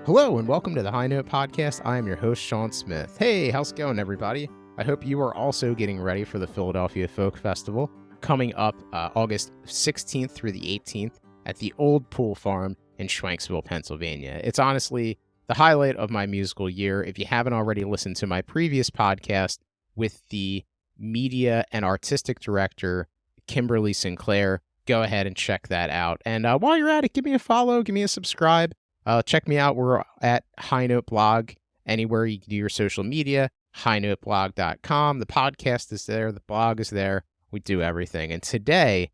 Hello and welcome to the High Note Podcast. I am your host, Sean Smith. Hey, how's it going, everybody? I hope you are also getting ready for the Philadelphia Folk Festival coming up August 16th through the 18th at the Old Pool Farm in Schwanksville, Pennsylvania. It's honestly the highlight of my musical year. If you haven't already listened to my previous podcast with the media and artistic director, Kimberly Sinclair, go ahead and check that out. And while you're at it, give me a follow, give me a subscribe. Check me out. We're at High Note Blog, anywhere you can do your social media, highnotblog.com. The podcast is there. The blog is there. We do everything. And today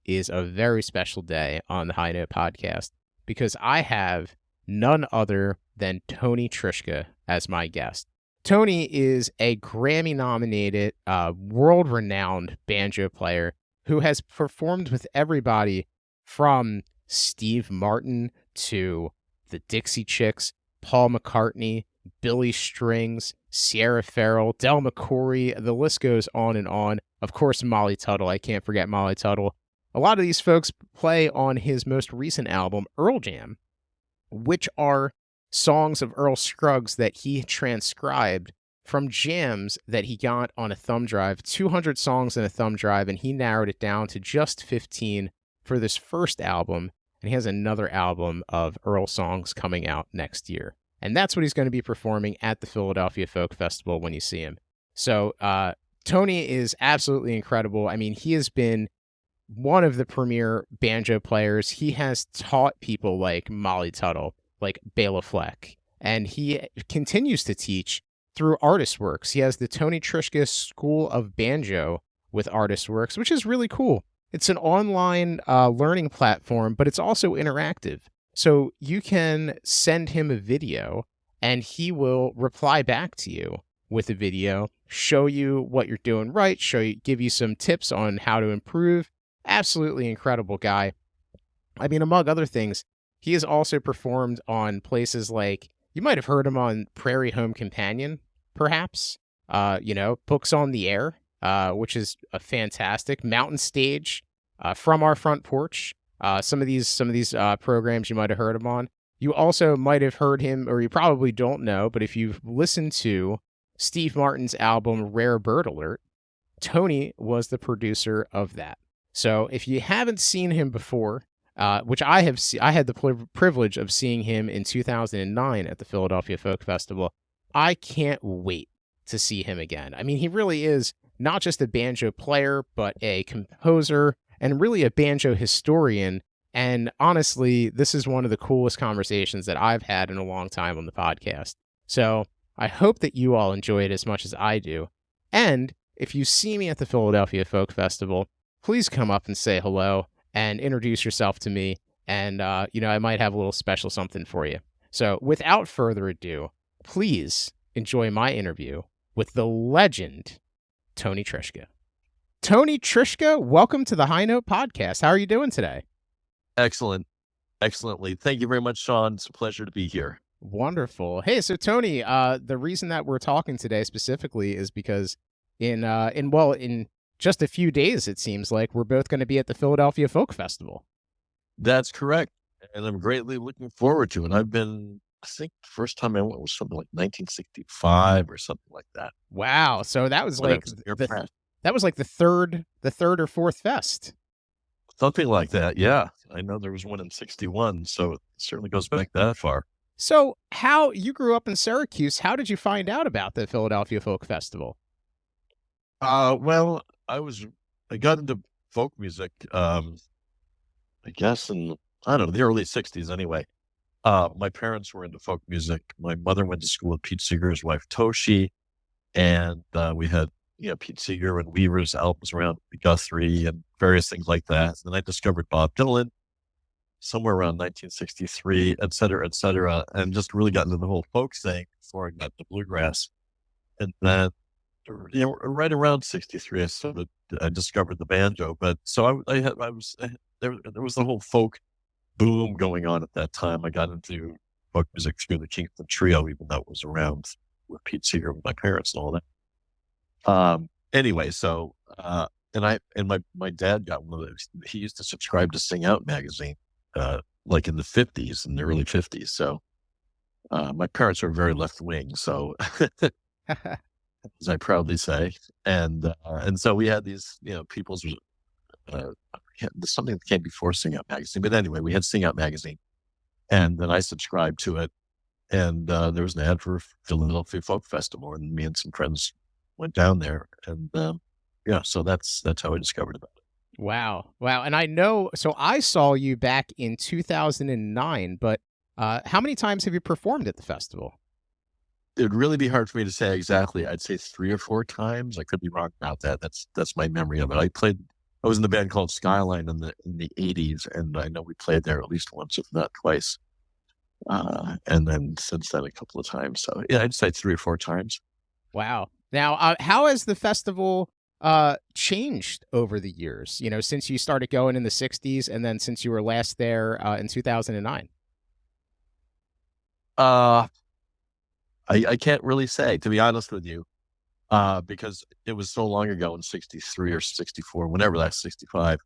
is a very special day on the High Note Podcast because I have none other than Tony Trischka as my guest. Tony is a Grammy-nominated, world-renowned banjo player who has performed with everybody from Steve Martin to the Dixie Chicks, Paul McCartney, Billy Strings, Sierra Farrell, Del McCoury, the list goes on and on. Of course, Molly Tuttle. I can't forget Molly Tuttle. A lot of these folks play on his most recent album, Earl Jam, which are songs of Earl Scruggs that he transcribed from jams that he got on a thumb drive, 200 songs in a thumb drive, and he narrowed it down to just 15 for this first album, and he has another album of Earl songs coming out next year. And that's what he's going to be performing at the Philadelphia Folk Festival when you see him. So Tony is absolutely incredible. I mean, he has been one of the premier banjo players. He has taught people like Molly Tuttle, like Béla Fleck, and he continues to teach through Artist Works. He has the Tony Trischka School of Banjo with Artist Works, which is really cool. It's an online learning platform, but it's also interactive. So you can send him a video and he will reply back to you with a video, show you what you're doing right, give you some tips on how to improve. Absolutely incredible guy. I mean, among other things, he has also performed on places like, you might have heard him on Prairie Home Companion, perhaps, Books on the Air, which is a fantastic Mountain Stage, From Our Front Porch. Some of these programs you might have heard him on. You also might have heard him, or you probably don't know, but if you've listened to Steve Martin's album Rare Bird Alert, Tony was the producer of that. So if you haven't seen him before, which I have, I had the privilege of seeing him in 2009 at the Philadelphia Folk Festival. I can't wait to see him again. I mean, he really is not just a banjo player, but a composer and really a banjo historian. And honestly, this is one of the coolest conversations that I've had in a long time on the podcast. So I hope that you all enjoy it as much as I do. And if you see me at the Philadelphia Folk Festival, please come up and say hello and introduce yourself to me. And, I might have a little special something for you. So without further ado, please enjoy my interview with the legend, Tony Trischka. Tony Trischka, welcome to the High Note Podcast. How are you doing today? Excellent. Excellently. Thank you very much, Sean. It's a pleasure to be here. Wonderful. Hey, so Tony, the reason that we're talking today specifically is because in just a few days, it seems like we're both going to be at the Philadelphia Folk Festival. That's correct. And I'm greatly looking forward to it. I think the first time I went was something like 1965 or something like that. Wow. So that was like the third or fourth fest. Something like that. Yeah. I know there was one in 61. So it certainly goes back that far. So how you grew up in Syracuse, how did you find out about the Philadelphia Folk Festival? Well, I got into folk music, I guess in, the early 60s anyway. My parents were into folk music. My mother went to school with Pete Seeger's wife, Toshi. And we had, Pete Seeger and Weaver's albums around Guthrie and various things like that. And then I discovered Bob Dylan somewhere around 1963, et cetera, and just really got into the whole folk thing before I got to bluegrass. And then, right around 63, I discovered the banjo. But so there was the whole folk boom going on at that time. I got into folk music through the Kingston Trio, even though it was around with Pete Seeger with my parents and all that. Anyway, so and my dad got one of those. He used to subscribe to Sing Out magazine like in the 50s, in the early 50s. So my parents were very left wing. So as I proudly say, and so we had these, people's uh, something that came before Sing Out magazine. But anyway, we had Sing Out magazine, and then I subscribed to it. And there was an ad for Philadelphia Folk Festival, and me and some friends went down there, and so that's how I discovered about it. Wow. Wow. And I know, so I saw you back in 2009, but how many times have you performed at the festival? It'd really be hard for me to say exactly. I'd say 3 or 4 times. I could be wrong about that. That's my memory of it. I was in the band called Skyline in the 80s, and I know we played there at least once, if not twice. And then since then a couple of times. So yeah, I'd say 3 or 4 times. Wow. Now, how has the festival changed over the years, since you started going in the 60s and then since you were last there in 2009? I can't really say, to be honest with you, because it was so long ago in 63 or 64, whenever that's 65.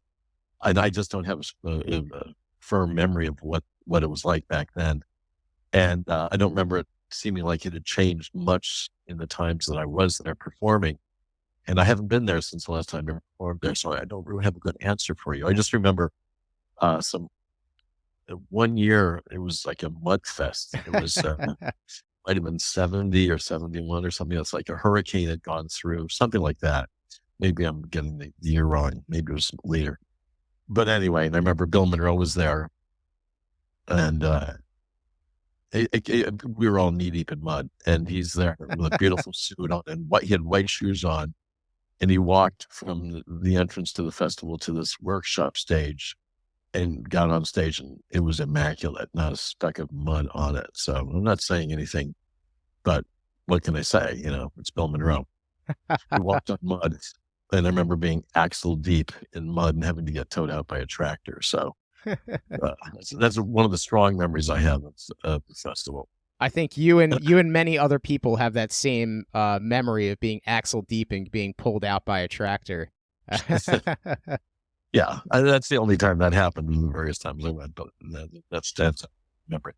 And I just don't have a firm memory of what it was like back then. And I don't remember it seeming like it had changed much in the times that I was there performing. And I haven't been there since the last time I performed there, so I don't really have a good answer for you. I just remember one year, it was like a mud fest. It was might have been 70 or 71 or something. It's like a hurricane had gone through, something like that. Maybe I'm getting the year wrong. Maybe it was later. But anyway, and I remember Bill Monroe was there, and we were all knee deep in mud, and he's there with a beautiful suit on, and he had white shoes on, and he walked from the entrance to the festival to this workshop stage, and got on stage, and it was immaculate, not a speck of mud on it. So I'm not saying anything, but what can I say? It's Bill Monroe. He walked on mud, and I remember being axle deep in mud and having to get towed out by a tractor. So that's one of the strong memories I have of the festival. I think you and many other people have that same memory of being axle deep and being pulled out by a tractor. Yeah, that's the only time that happened in the various times I went, but that's memory.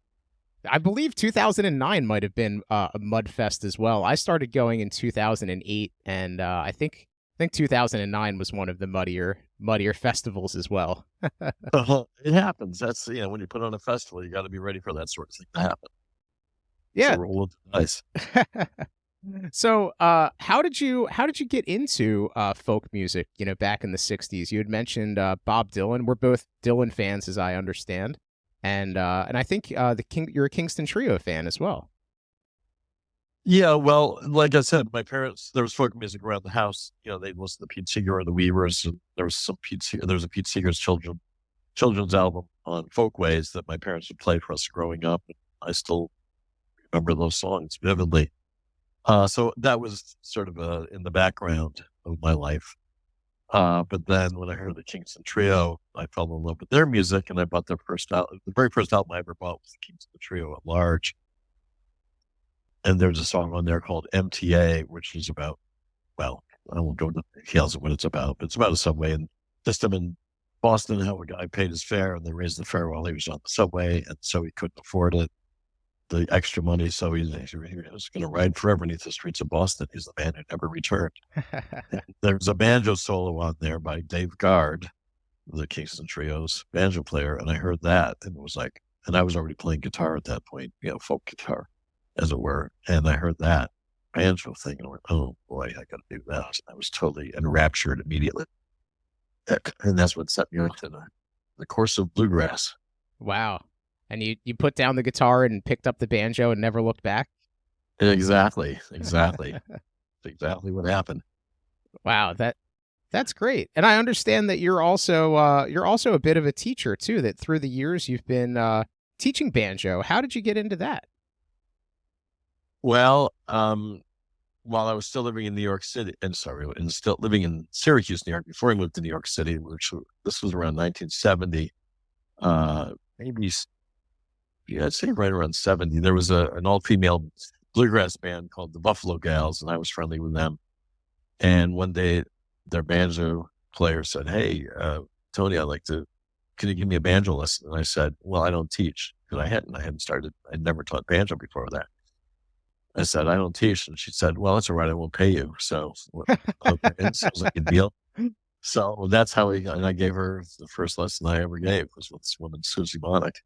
I believe 2009 might have been a mud fest as well. I started going in 2008, and I think 2009 was one of the muddier festivals as well. It happens. That's when you put on a festival, you got to be ready for that sort of thing to happen. Yeah, it's a roll of the dice. So, how did you get into folk music? Back in the 60s, you had mentioned Bob Dylan. We're both Dylan fans, as I understand, and I think you're a Kingston Trio fan as well. Yeah, well, like I said, my parents, there was folk music around the house. They'd listen to Pete Seeger or the Weavers, and there was a Pete Seeger's children's album on Folkways that my parents would play for us growing up. And I still remember those songs vividly. So that was sort of in the background of my life. But then when I heard the Kingston Trio, I fell in love with their music, and I bought their first album. The very first album I ever bought was the Kingston Trio at large. And there's a song on there called MTA, which is about, well, I won't go into the details of what it's about, but it's about a subway system in Boston, how a guy paid his fare, and they raised the fare while he was on the subway, and so he couldn't afford it, the extra money, so he was going to ride forever beneath the streets of Boston. He's the man who never returned. There's a banjo solo on there by Dave Guard, the Kingston Trio's banjo player, and I heard that, and it was like, and I was already playing guitar at that point, folk guitar, as it were, and I heard that banjo thing, and I went, oh boy, I got to do that. I was totally enraptured immediately, and that's what set me onto the course of bluegrass. Wow. And you put down the guitar and picked up the banjo and never looked back? Exactly. Exactly what happened. Wow, that's great. And I understand that you're also a bit of a teacher too, that through the years you've been teaching banjo. How did you get into that? Well, while I was still living in New York City, and still living in Syracuse, New York, before I moved to New York City, this was around 1970, maybe, yeah, I'd say right around 70, there was an all-female bluegrass band called the Buffalo Gals, and I was friendly with them. And one day, their banjo player said, "Hey, Tony, I'd like to can you give me a banjo lesson? And I said, well, I don't teach, because I'd never taught banjo before that. I said, I don't teach. And she said, well, that's all right. I won't pay you. So, okay. It sounds like a deal. So that's how and I gave her the first lesson I ever gave was with this woman, Susie Bonnick.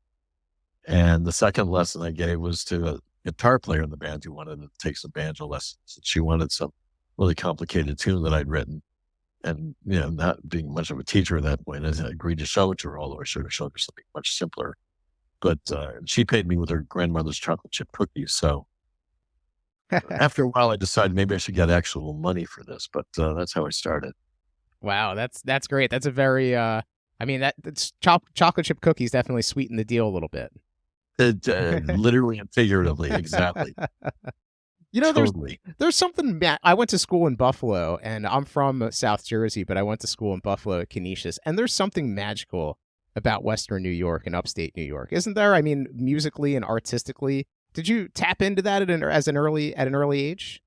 And the second lesson I gave was to a guitar player in the band who wanted to take some banjo lessons. She wanted some really complicated tune that I'd written. And, not being much of a teacher at that point, I agreed to show it to her, although I should have shown her something much simpler. But she paid me with her grandmother's chocolate chip cookies. So after a while, I decided maybe I should get actual money for this. But that's how I started. Wow, that's great. That's a very, that's chocolate chip cookies definitely sweeten the deal a little bit. Literally and figuratively, exactly. Totally. There's something. I went to school in Buffalo, and I'm from South Jersey, but I went to school in Buffalo at Canisius, and there's something magical about Western New York and upstate New York, isn't there? I mean, musically and artistically. Did you tap into that at an early age?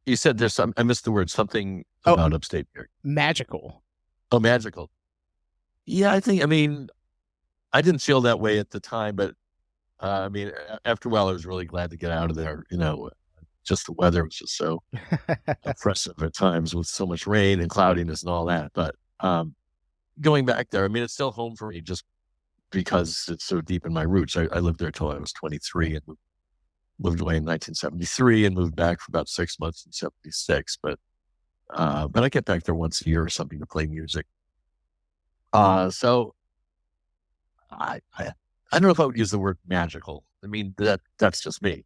You said there's some. I missed the word. Something about upstate New York. Magical. Oh, magical. Yeah, I didn't feel that way at the time, but after a while, I was really glad to get out of there. Just the weather was just so oppressive at times with so much rain and cloudiness and all that. But going back there, it's still home for me just because it's so deep in my roots. I lived there till I was 23 and moved away in 1973 and moved back for about 6 months in 76. But I get back there once a year or something to play music. So I don't know if I would use the word magical. That's just me.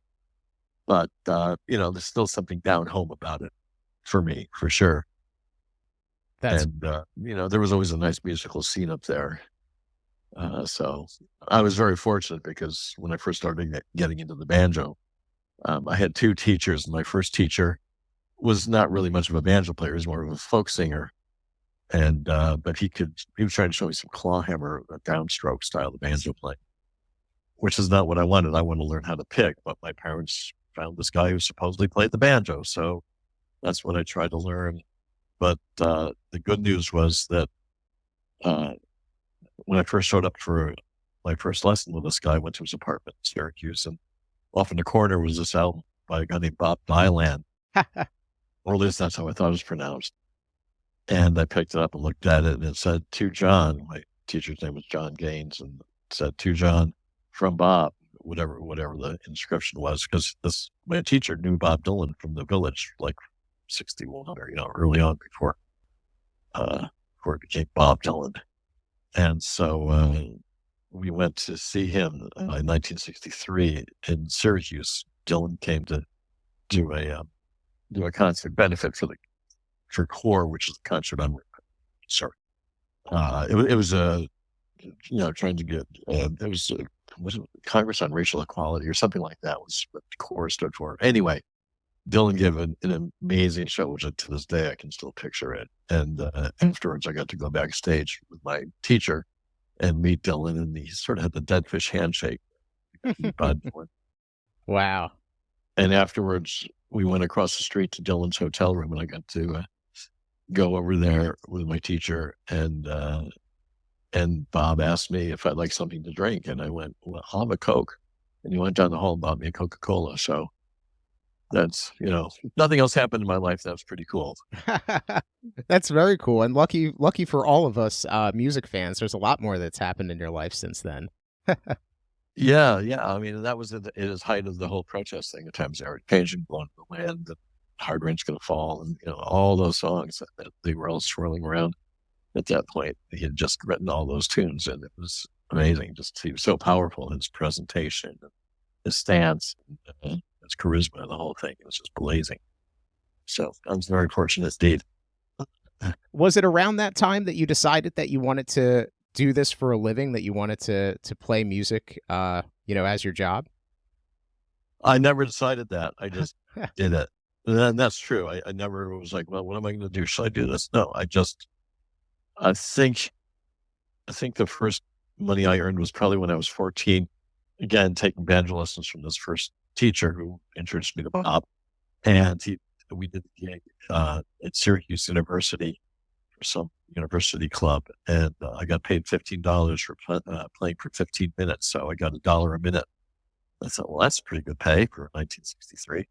But, there's still something down home about it for me, for sure. And, there was always a nice musical scene up there. So I was very fortunate because when I first started getting into the banjo, I had 2 teachers. My first teacher was not really much of a banjo player. He was more of a folk singer. And, but he was trying to show me some clawhammer, a downstroke style of banjo playing, which is not what I wanted. I wanted to learn how to pick, but my parents found this guy who supposedly played the banjo. So that's what I tried to learn. But the good news was that when I first showed up for my first lesson with this guy, I went to his apartment in Syracuse, and off in the corner was this album by a guy named Bob Dylan. Or at least that's how I thought it was pronounced. And I picked it up and looked at it, and it said, "To John." My teacher's name was John Gaines, and it said, "To John from Bob," whatever the inscription was, because my teacher knew Bob Dylan from the Village, like 61 or, early on before it became Bob Dylan. And so we went to see him in 1963 in Syracuse. Dylan came to do a concert benefit for CORE, which is a concert on. Sorry, it was trying to get it was Congress on Racial Equality or something like that was what CORE stood for. Anyway, Dylan gave an amazing show, which to this day I can still picture it. And afterwards, I got to go backstage with my teacher and meet Dylan, and he sort of had the dead fish handshake. Wow. And afterwards, we went across the street to Dylan's hotel room, and I got to go over there with my teacher, and Bob asked me if I'd like something to drink, and I went, "Well, I'll have a Coke." And he went down the hall and bought me a Coca-Cola. So that's, nothing else happened in my life. That was pretty cool. That's very cool. And lucky for all of us music fans, there's a lot more that's happened in your life since then. Yeah. That was at its height of the whole protest thing. At times they were changing, blowing the land, the hard rain's going to fall, and all those songs that they were all swirling around. At that point, he had just written all those tunes, and it was amazing. He was so powerful in his presentation, his stance, his charisma, the whole thing. It was just blazing. So I was very fortunate indeed. Was it around that time that you decided that you wanted to do this for a living, that you wanted to play music, as your job? I never decided that. I just did it. And that's true. I never was like, well, what am I going to do? Should I do this? No, I think the first money I earned was probably when I was 14. Again, taking banjo lessons from this first teacher who introduced me to Bob. And we did the gig at Syracuse University for some university club, and I got paid $15 for playing for 15 minutes. So I got $1 a minute. I thought, well, that's pretty good pay for 1963.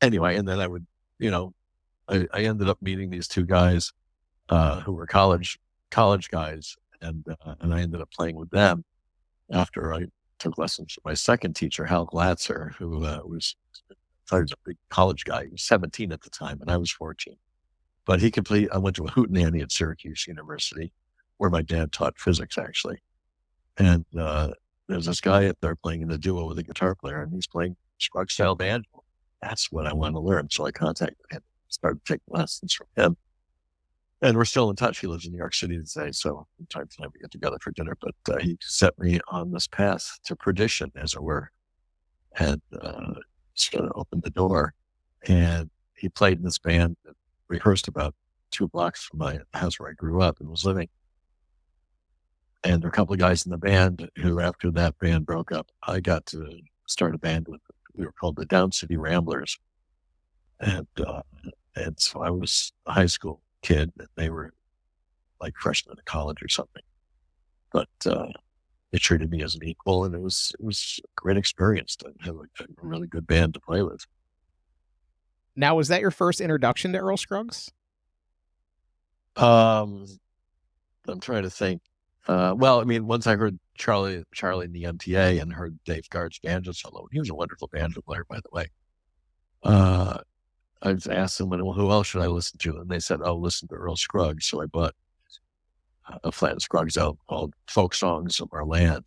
Anyway, and then I would, I ended up meeting these two guys who were college guys, and I ended up playing with them after I took lessons from my second teacher, Hal Glatzer, who was a big college guy. He was 17 at the time, and I was 14. But I went to a hootenanny at Syracuse University, where my dad taught physics, actually. And there's this guy up there playing in the duo with a guitar player, and he's playing Scruggs style banjo. That's what I want to learn. So I contacted him, started taking lessons from him. And we're still in touch. He lives in New York City today, so from time to time we get together for dinner. But he set me on this path to perdition, as it were, and sort of opened the door. And he played in this band that rehearsed about 2 blocks from my house where I grew up and was living. And there were a couple of guys in the band who, after that band broke up, I got to start a band with. We were called the Down City Ramblers, and so I was a high school kid, and they were like freshmen in college or something. But they treated me as an equal, and it was a great experience to have a really good band to play with. Now, was that your first introduction to Earl Scruggs? I'm trying to think. Well, I mean, once I heard Charlie in the MTA and heard Dave Guard's banjo solo, he was a wonderful banjo player, by the way. I asked them, well, who else should I listen to? And they said, oh, listen to Earl Scruggs. So I bought a Fleck Scruggs album called Folk Songs of Our Land,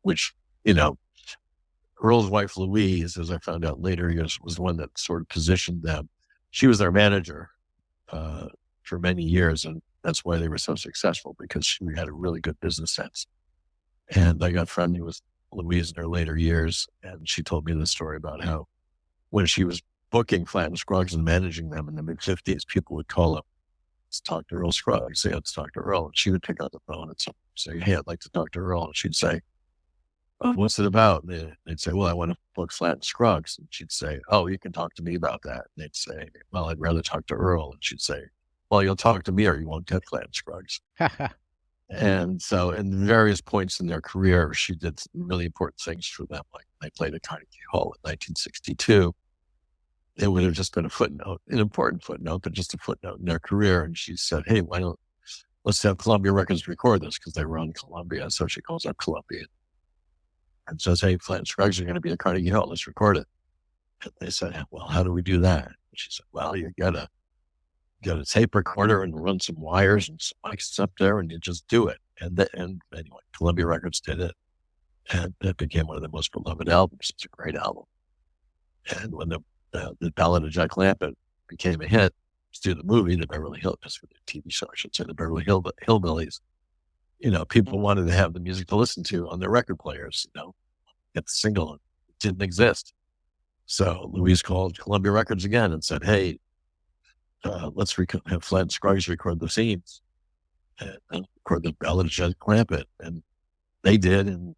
which, Earl's wife, Louise, as I found out later, was the one that sort of positioned them. She was their manager for many years, and that's why they were so successful, because she had a really good business sense. And I got friendly with Louise in her later years, and she told me the story about how when she was booking Flatt and Scruggs and managing them in the mid-50s, people would call up, let's talk to Earl Scruggs, say, let's talk to Earl. And she would pick up the phone and say, hey, I'd like to talk to Earl. And she'd say, oh, what's it about? And they'd say, well, I want to book Flatt and Scruggs. And she'd say, oh, you can talk to me about that. And they'd say, well, I'd rather talk to Earl. And she'd say, well, you'll talk to me or you won't get Flatt and Scruggs. And so in various points in their career, she did really important things for them. Like they played at Carnegie Hall in 1962. It would have just been an important footnote, but just a footnote in their career. And she said, hey, let's have Columbia Records record this, because they were on Columbia. So she calls up Columbia and says, hey, Flatt and Scruggs are going to be at Carnegie Hall. Let's record it. And they said, well, how do we do that? And she said, well, you got a tape recorder and run some wires and some mics up there, and you just do it. And anyway, Columbia Records did it, and it became one of the most beloved albums. It's a great album. And when the Ballad of Jack Lambert became a hit, through the movie, the Beverly Hills, for the TV show, I should say, the Beverly Hillbillies, people wanted to have the music to listen to on their record players, get the single. It didn't exist. So Louise called Columbia Records again and said, hey, let's have Flatt and Scruggs record the scenes and record the Ballad of Jack Lambert. And they did, and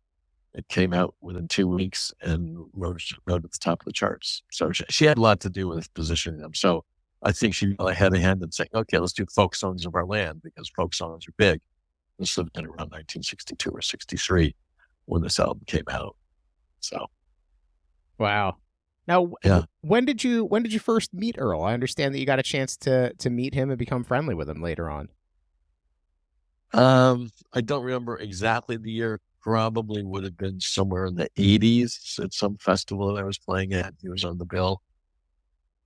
it came out within 2 weeks and rode at the top of the charts. So she had a lot to do with positioning them. So I think she really had a hand in saying, okay, let's do Folk Songs of Our Land, because folk songs are big. This lived in around 1962 or 63 when this album came out. So. Wow. Now, when did you first meet Earl? I understand that you got a chance to meet him and become friendly with him later on. I don't remember exactly the year. Probably would have been somewhere in the 80s at some festival that I was playing at. He was on the bill.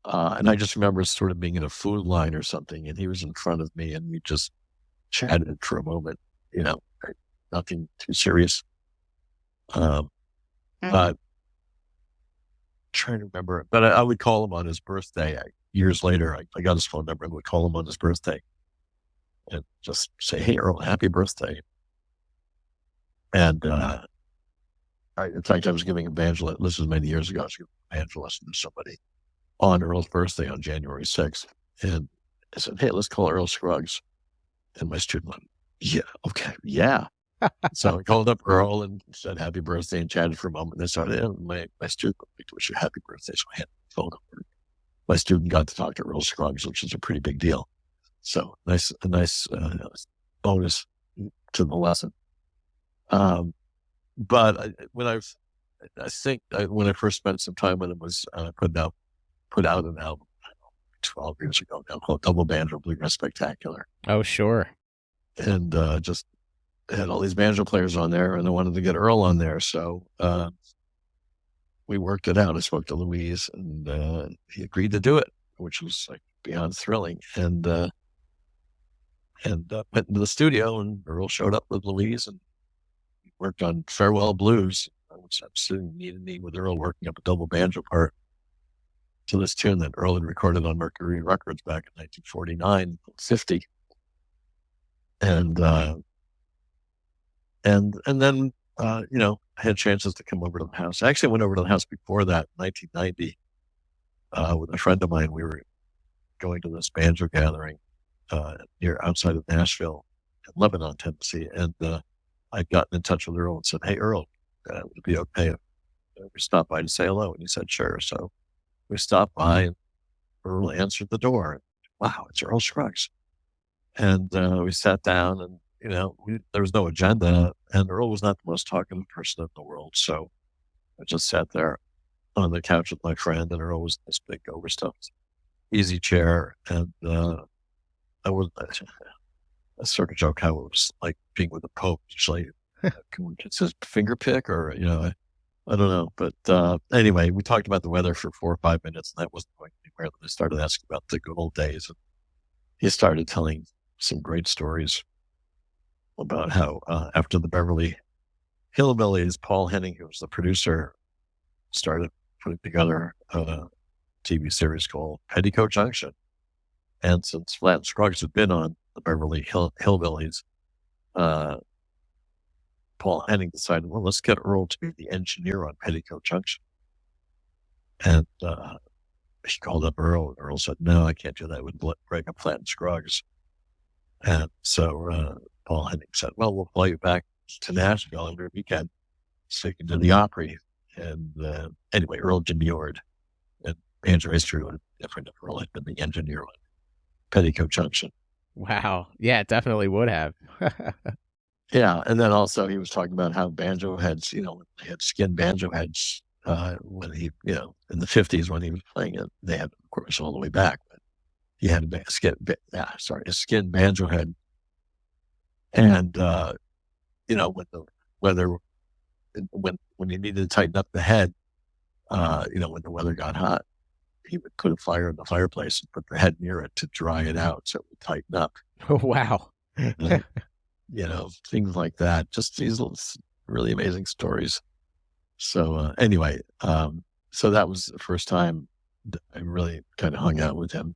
And I just remember sort of being in a food line or something, and he was in front of me, and we just chatted for a moment, nothing too serious. But trying to remember, but I would call him on his birthday. Years later, I got his phone number and would call him on his birthday and just say, hey, Earl, happy birthday. And in fact, I was giving a banjo lesson. This was many years ago. I was giving a banjo lesson to somebody on Earl's birthday on January 6th. And I said, hey, let's call Earl Scruggs. And my student went, yeah, okay, yeah. So I called up Earl and said happy birthday and chatted for a moment. And I started, my student would wish you happy birthday. So I had the phone number. my student got to talk to Earl Scruggs, which is a pretty big deal. So a nice bonus to the lesson. But when I think when I first spent some time with him was put out an album 12 years ago now called Double Banjo Bluegrass Spectacular. Oh, sure. And just had all these banjo players on there, and I wanted to get Earl on there. So we worked it out. I spoke to Louise, and he agreed to do it, which was like beyond thrilling. And went into the studio, and Earl showed up with Louise, and worked on Farewell Blues. I was sitting knee to knee with Earl working up a double banjo part to this tune that Earl had recorded on McCoury Records back in 1949, 50. And then, I had chances to come over to the house. I actually went over to the house before that, 1990, with a friend of mine. We were going to this banjo gathering outside of Nashville, in Lebanon, Tennessee. And I'd gotten in touch with Earl and said, "Hey, Earl, would it be okay if we stop by to say hello?" And he said, "Sure." So we stopped by, and Earl answered the door. Wow, it's Earl Scruggs. And we sat down, and there was no agenda, and Earl was not the most talkative person in the world. So I just sat there on the couch with my friend, and Earl was in this big overstuffed easy chair. And I was a sort of joke how it was like being with the Pope. Usually, can we just his finger pick, or I don't know. But anyway, we talked about the weather for 4 or 5 minutes, and that wasn't going anywhere. Then I started asking about the good old days, and he started telling some great stories about how after the Beverly Hillbillies, Paul Henning, who was the producer, started putting together a TV series called Petticoat Junction. And since Flatt and Scruggs had been on the Beverly Hillbillies, Paul Henning decided, well, let's get Earl to be the engineer on Petticoat Junction. And he called up Earl, and Earl said, "No, I can't do that. It would break up Flatt and Scruggs." And so Paul Henning said, "Well, we'll fly you back to Nashville every weekend so you can do the Opry." And anyway, Earl demurred. And banjo history would have been different if Earl had been the engineer on Petticoat Junction. Wow. Yeah, it definitely would have. Yeah. And then also he was talking about how banjo heads, they had skin banjo heads when he, in the 50s when he was playing it. They had, of course, all the way back, but he had a skin banjo head. And, when the weather, when you needed to tighten up the head, when the weather got hot, he would put a fire in the fireplace and put the head near it to dry it out so it would tighten up. Oh, wow. Things like that. Just these little, really amazing stories. So anyway, so that was the first time I really kind of hung out with him.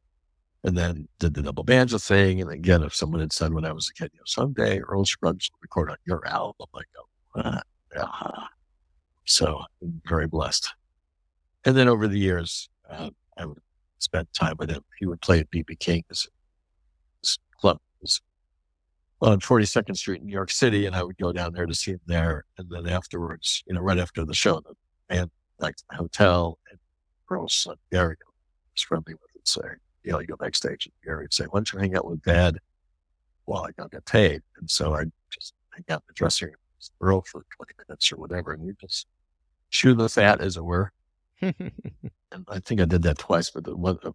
And then did the double banjo thing. And again, if someone had said when I was a kid, someday Earl Scruggs will record on your album, I'm like, So I'm very blessed. And then over the years, I would spend time with him. He would play at B.B. King's club on 42nd Street in New York City, and I would go down there to see him there. And then afterwards, right after the show, the band back to the hotel, and Earl's son Gary was friendly with it, say, you go backstage, and Gary would say, "Why don't you hang out with Dad while I don't get paid?" And so I'd just hang out in the dressing room with Earl for 20 minutes or whatever, and we'd just chew the fat, as it were. And I think I did that twice, but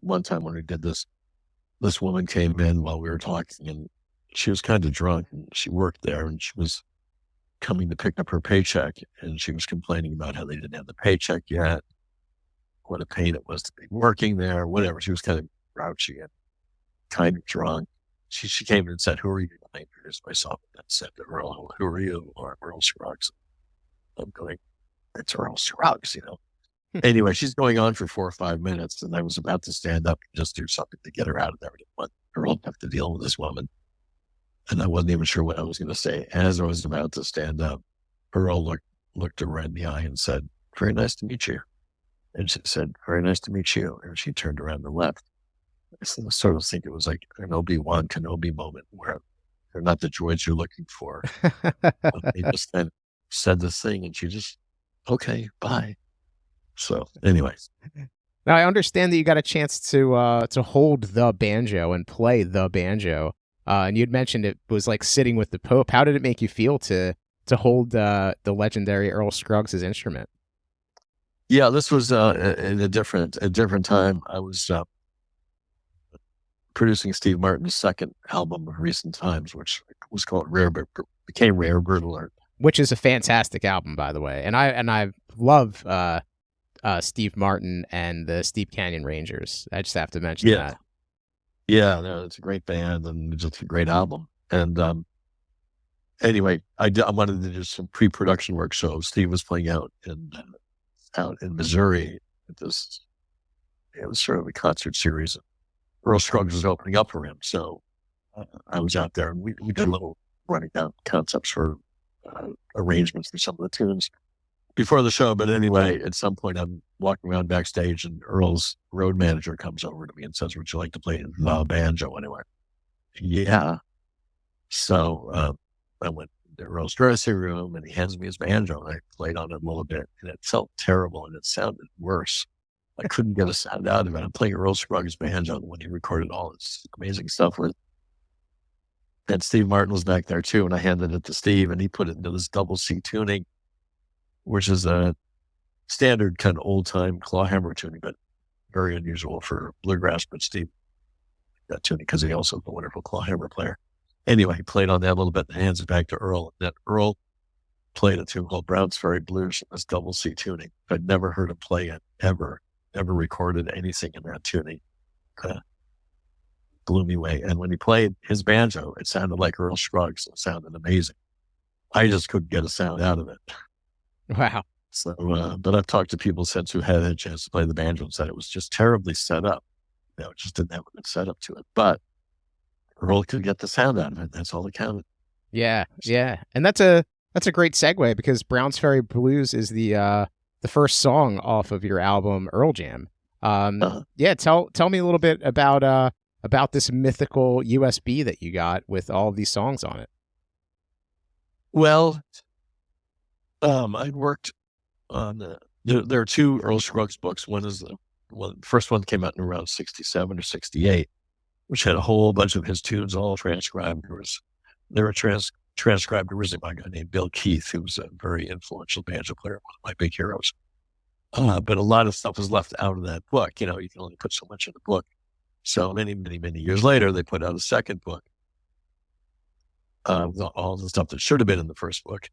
one time when we did this woman came in while we were talking, and she was kind of drunk, and she worked there, and she was coming to pick up her paycheck, and she was complaining about how they didn't have the paycheck yet, what a pain it was to be working there, whatever. She was kind of grouchy and kind of drunk. She came in and said, "Who are you?" I introduced myself and said to Earl, "Who are you?" Or Earl Scruggs. I'm going, "It's Earl Scruggs, Anyway, she's going on for 4 or 5 minutes, and I was about to stand up and just do something to get her out of there. I didn't want Earl to have to deal with this woman. And I wasn't even sure what I was going to say. As I was about to stand up, Earl looked her right in the eye and said, "Very nice to meet you." And she said, "Very nice to meet you." And she turned around and left. I sort of think it was like an Obi-Wan Kenobi moment where they're not the droids you're looking for. But they just then said this thing, and she just, "Okay, bye." So anyway, Now I understand that you got a chance to hold the banjo and play the banjo, and you'd mentioned it was like sitting with the Pope. How did it make you feel to hold the legendary Earl Scruggs' instrument? Yeah, this was in a different time. I was producing Steve Martin's second album of recent times, which was called became Rare Brutal Art. Which is a fantastic album, by the way, and I love Steve Martin and the Steep Canyon Rangers. I just have to mention Yeah, that. yeah, no, it's a great band and just a great album. And anyway, I wanted to do some pre-production work, so Steve was playing out in Missouri at this. It was sort of a concert series. Earl Scruggs was opening up for him, so I was out there, and we did a little running down concepts for arrangements for some of the tunes before the show. But anyway, at some point, I'm walking around backstage, and Earl's road manager comes over to me and says, "Would you like to play the banjo?" Anyway, yeah. So I went to Earl's dressing room, and he hands me his banjo, and I played on it a little bit, and it felt terrible, and it sounded worse. I couldn't get a sound out of it. I'm playing Earl Scruggs' banjo when he recorded all this amazing stuff with. And Steve Martin was back there too, and I handed it to Steve, and he put it into this double C tuning, which is a standard kind of old time clawhammer tuning, but very unusual for bluegrass. But Steve that tuning because he also was a wonderful clawhammer player. Anyway, he played on that a little bit and hands it back to Earl. And then Earl played a tune called Browns Ferry Blues, this double C tuning. I'd never heard him play it ever recorded anything in that tuning. Blew me away. And when he played his banjo, it sounded like Earl Scruggs. It sounded amazing. I just couldn't get a sound out of it. Wow. So, but I've talked to people since who had a chance to play the banjo and said it was just terribly set up. It just didn't have a good setup to it. But Earl could get the sound out of it. That's all that counted. Yeah, yeah, and that's a great segue because Browns Ferry Blues is the first song off of your album Earl Jam. Yeah, tell me a little bit about this mythical USB that you got with all of these songs on it. Well, I'd worked on there are two Earl Scruggs books. One is the first one came out in around 67 or 68, which had a whole bunch of his tunes all transcribed. They were transcribed originally by a guy named Bill Keith, who was a very influential banjo player, one of my big heroes. But a lot of stuff was left out of that book. You can only put so much in the book. So many years later, they put out a second book. All the stuff that should have been in the first book.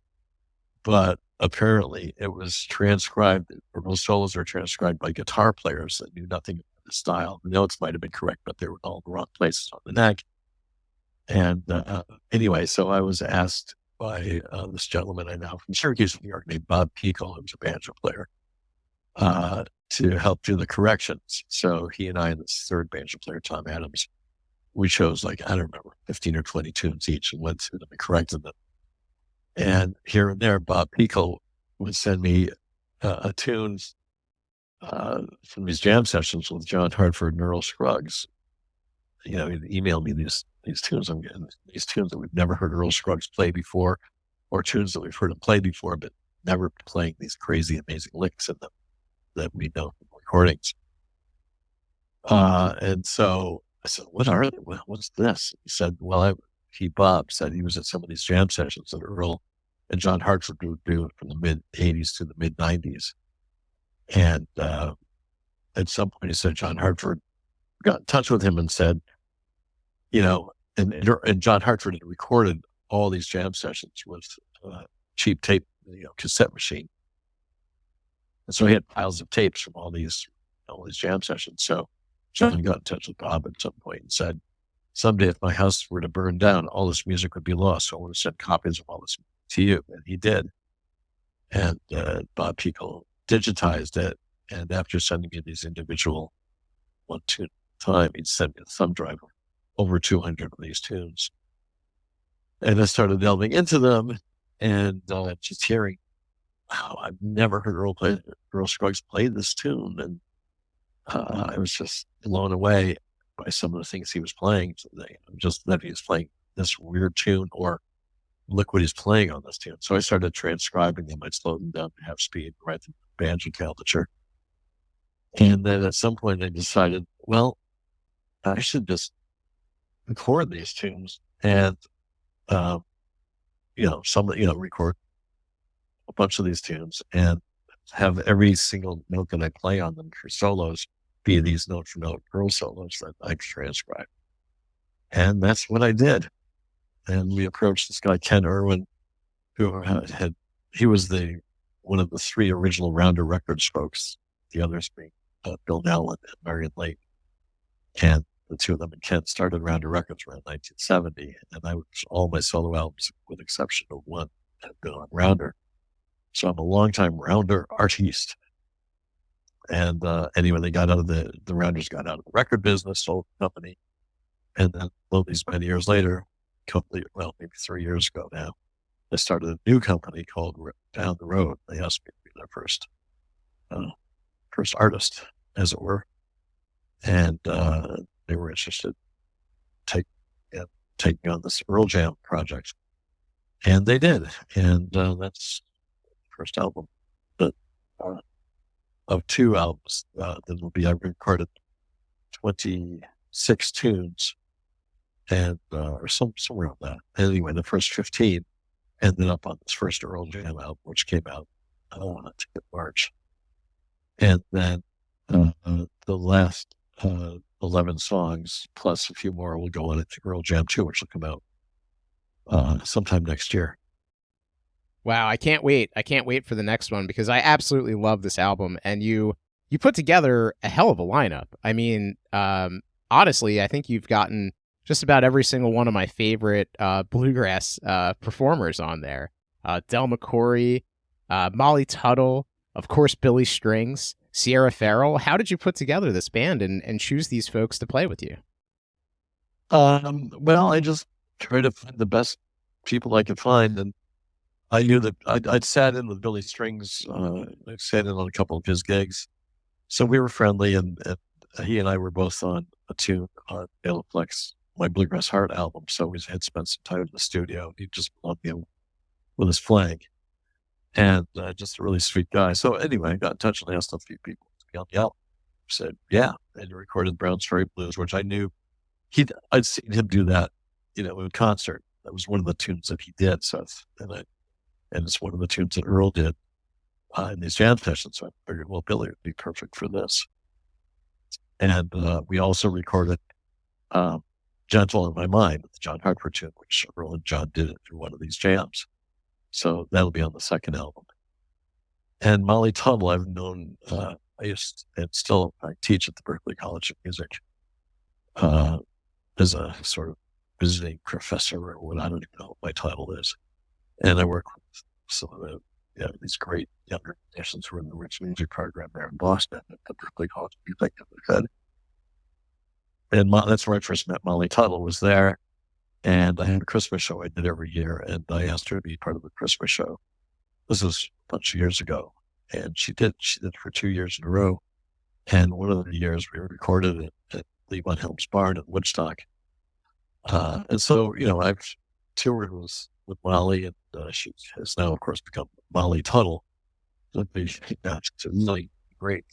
But apparently it was transcribed, most solos are transcribed by guitar players that knew nothing about the style. The notes might have been correct, but they were all the wrong places on the neck. And anyway, so I was asked by this gentleman I know from Syracuse, New York, named Bob Peekle, who was a banjo player, to help do the corrections. So he and I and this third banjo player, Tom Adams, we chose I don't remember, 15 or 20 tunes each and went through them and corrected them. And here and there, Bob Peekle would send me a tune from these jam sessions with John Hartford and Earl Scruggs. He'd email me these tunes. I'm getting these tunes that we've never heard Earl Scruggs play before, or tunes that we've heard him play before, but never playing these crazy, amazing licks in them that we know from recordings. And so I said, "What are they? What's this?" He said, Bob said he was at some of these jam sessions that Earl and John Hartford would do from the mid 80s to the mid 90s. And at some point he said John Hartford got in touch with him and said, and John Hartford had recorded all these jam sessions with cheap tape, cassette machine. And so he had piles of tapes from all these jam sessions. So John got in touch with Bob at some point and said, "Someday if my house were to burn down, all this music would be lost. So I want to send copies of all this to you." And he did. And Bob Peekle digitized it. And after sending me these individual 1 tune at a time, he'd send me a thumb drive of over 200 of these tunes. And I started delving into them and just hearing, wow, I've never heard Earl Scruggs play this tune. And I was just blown away by some of the things he was playing. Just that he was playing this weird tune, or look what he's playing on this tune. So I started transcribing them. I'd slow them down to half speed, write the banjo tablature. And then at some point I decided, well, I should just record these tunes and, record a bunch of these tunes and have every single note that I play on them for solos be these note for note Earl solos that I transcribed. And that's what I did. And we approached this guy, Ken Irwin, who he was one of the three original Rounder Records folks, the others being Bill Allen and Marion Lake. And the two of them and Ken started Rounder Records around 1970. And all my solo albums, with exception of one, have been on Rounder. So I'm a longtime Rounder artiste. And anyway, they got out of the Rounders got out of the record business, sold the company. And then these many years later, maybe 3 years ago now, they started a new company called Down the Road. They asked me to be their first artist, as it were. And they were interested in taking on this Earl Jam project. And they did. And that's the first album of two albums that will be. I recorded 26 tunes and or somewhere around that. Anyway, the first 15 ended up on this first Earl Jam album, which came out in March. And then the last 11 songs plus a few more will go on Earl Jam 2, which will come out sometime next year. Wow, I can't wait. I can't wait for the next one because I absolutely love this album. And you put together a hell of a lineup. I mean, honestly, I think you've gotten just about every single one of my favorite bluegrass performers on there. Del McCoury, Molly Tuttle, of course, Billy Strings, Sierra Farrell. How did you put together this band and choose these folks to play with you? Well, I just try to find the best people I could find. And I knew that I'd sat in with Billy Strings. I sat in on a couple of his gigs. So we were friendly, and he and I were both on a tune on Béla Fleck's My Bluegrass Heart album. So we had spent some time in the studio. He just loved me with his flag. And just a really sweet guy. So anyway, I got in touch and asked a few people to be on the album. Said, yeah. And he recorded Brown Straight Blues, which I knew I'd seen him do that, in concert. That was one of the tunes that he did. So, and it's one of the tunes that Earl did in these jam sessions. So I figured, well, Billy would be perfect for this. And we also recorded Gentle in My Mind, the John Hartford tune, which Earl and John did it through one of these jams. So that'll be on the second album. And Molly Tuttle, I've known, I teach at the Berklee College of Music as a sort of visiting professor or what, I don't even know what my title is. And I work with some of these great younger musicians who are in the Rich Music program there in Boston at the Berklee College of Music. And that's where I first met Molly Tuttle, was there. And I had a Christmas show I did every year, and I asked her to be part of the Christmas show. This was a bunch of years ago, and she did for 2 years in a row. And one of the years we recorded it at Lee Von Helm's barn in Woodstock. And so, I've toured with Molly, and she has now, of course, become Molly Tuttle. She's a really great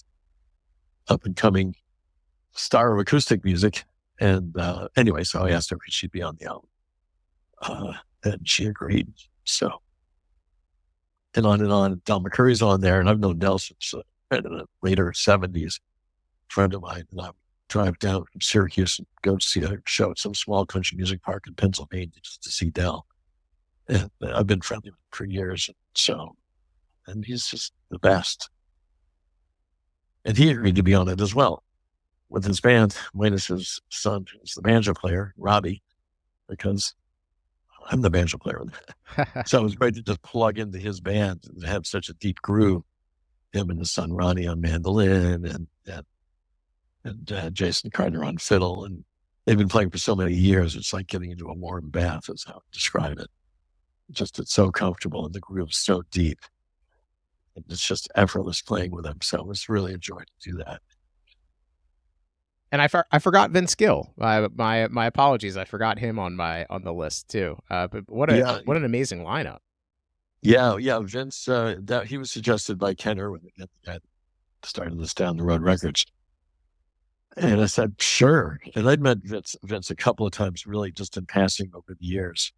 up-and-coming star of acoustic music. And anyway, so I asked her if she'd be on the album. And she agreed. So, and on and on. Del McCoury's on there, and I've known Del since the later 70s. A friend of mine, and I would drive down from Syracuse and go to see a show at some small country music park in Pennsylvania just to see Del. And I've been friendly with him for years. And he's just the best. And he agreed to be on it as well, with his band, minus his son, who's the banjo player, Robbie, because I'm the banjo player. So it was great to just plug into his band and have such a deep groove. Him and his son Ronnie on mandolin, and Jason Carter on fiddle, and they've been playing for so many years. It's like getting into a warm bath, is how I describe it. It's so comfortable, and the groove's so deep, and it's just effortless playing with them. So it's really enjoyed to do that. And I forgot Vince Gill. My apologies. I forgot him on the list too. But what an amazing lineup. Yeah. Vince. He was suggested by Ken Irwin. started this Down the Road Records. And I said, sure. And I'd met Vince a couple of times, really just in passing over the years.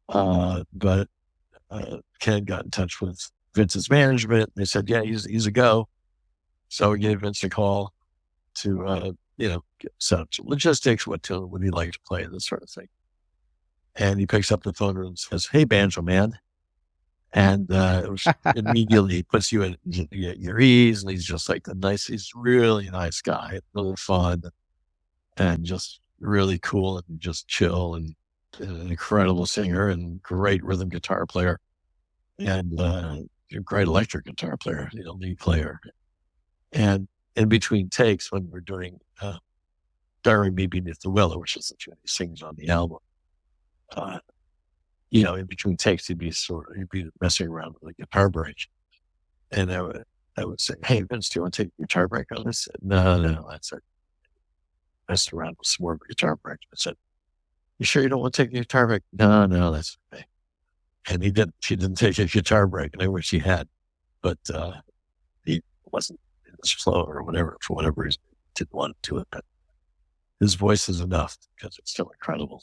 But Ken got in touch with Vince's management. They said, yeah, he's a go. So we gave Vince a call to, set up some logistics, what tune would he like to play, this sort of thing. And he picks up the phone and says, hey, banjo man. And it was immediately puts you at your ease. And he's just like he's really nice guy, really fun and just really cool and just chill and an incredible singer and great rhythm guitar player and a great electric guitar player, lead player. And in between takes, when we're doing Diary Me Beneath the Willow, which is the tune he sings on the album, in between takes, he'd be messing around with a guitar break. And I would say, hey, Vince, do you want to take a guitar break on this? No, that's it. Messed around with some more guitar break. I said, you sure you don't want to take a guitar break? No, that's okay. And he didn't take a guitar break, and I wish he had, but he wasn't in his flow or whatever, for whatever reason, didn't want to do it. But his voice is enough because it's still incredible.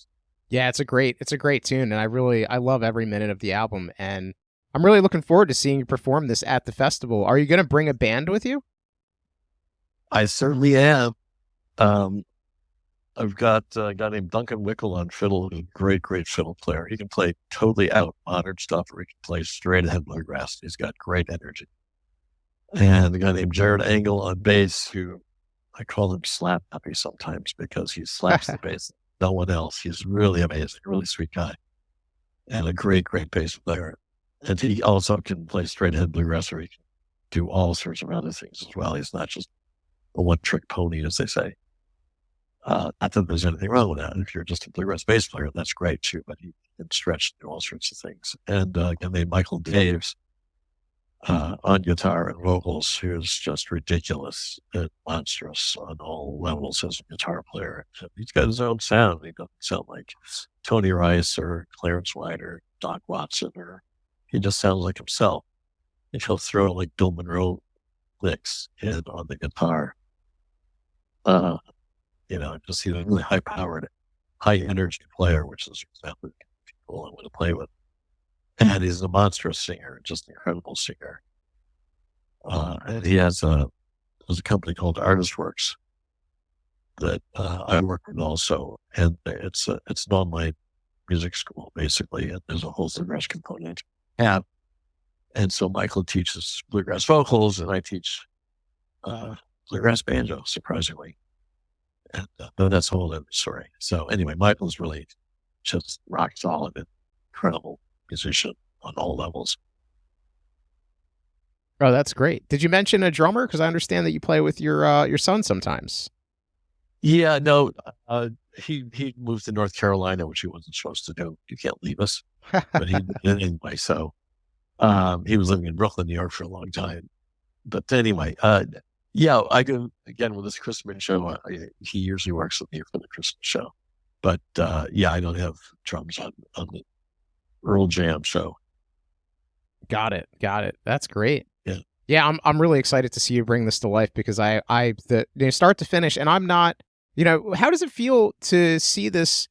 Yeah, it's a great tune, and I love every minute of the album, and I'm really looking forward to seeing you perform this at the festival. Are you going to bring a band with you? I certainly am. I've got a guy named Duncan Wickle on fiddle, a great fiddle player. He can play totally out modern stuff, or he can play straight ahead bluegrass. He's got great energy. And a guy named Jared Engel on bass, who I call him Slap Happy sometimes because he slaps the bass. No one else. He's really amazing, really sweet guy, and a great bass player. And he also can play straight ahead bluegrass, or he can do all sorts of other things as well. He's not just a one-trick pony, as they say. Not that there's anything wrong with that. If you're just a bluegrass bass player, that's great too, but he can stretch to do all sorts of things. And a guy named Michael Daves on guitar and vocals, who's just ridiculous and monstrous on all levels as a guitar player. He's got his own sound. He doesn't sound like Tony Rice or Clarence White or Doc Watson, or he just sounds like himself. And he'll throw like Bill Monroe licks in on the guitar. Just he's a really high-powered, high-energy player, which is exactly the people I want to play with. And he's a monstrous singer, just an incredible singer. And he has there's a company called Artist Works that I work with also, and it's an online music school basically, and there's a whole bluegrass component. And so Michael teaches bluegrass vocals, and I teach bluegrass banjo, surprisingly. And that's a whole other story. So anyway, Michael's really just rock solid and incredible musician on all levels. Oh, that's great. Did you mention a drummer? Because I understand that you play with your son sometimes. Yeah, no, he moved to North Carolina, which he wasn't supposed to do. You can't leave us, but he did anyway. So he was living in Brooklyn, New York for a long time. But anyway, yeah, I do, again, with this Christmas show, he usually works with me for the Christmas show. But yeah, I don't have drums on the Earl Jam show. Got it. That's great. Yeah. I'm really excited to see you bring this to life, because start to finish, and I'm not, how does it feel to see this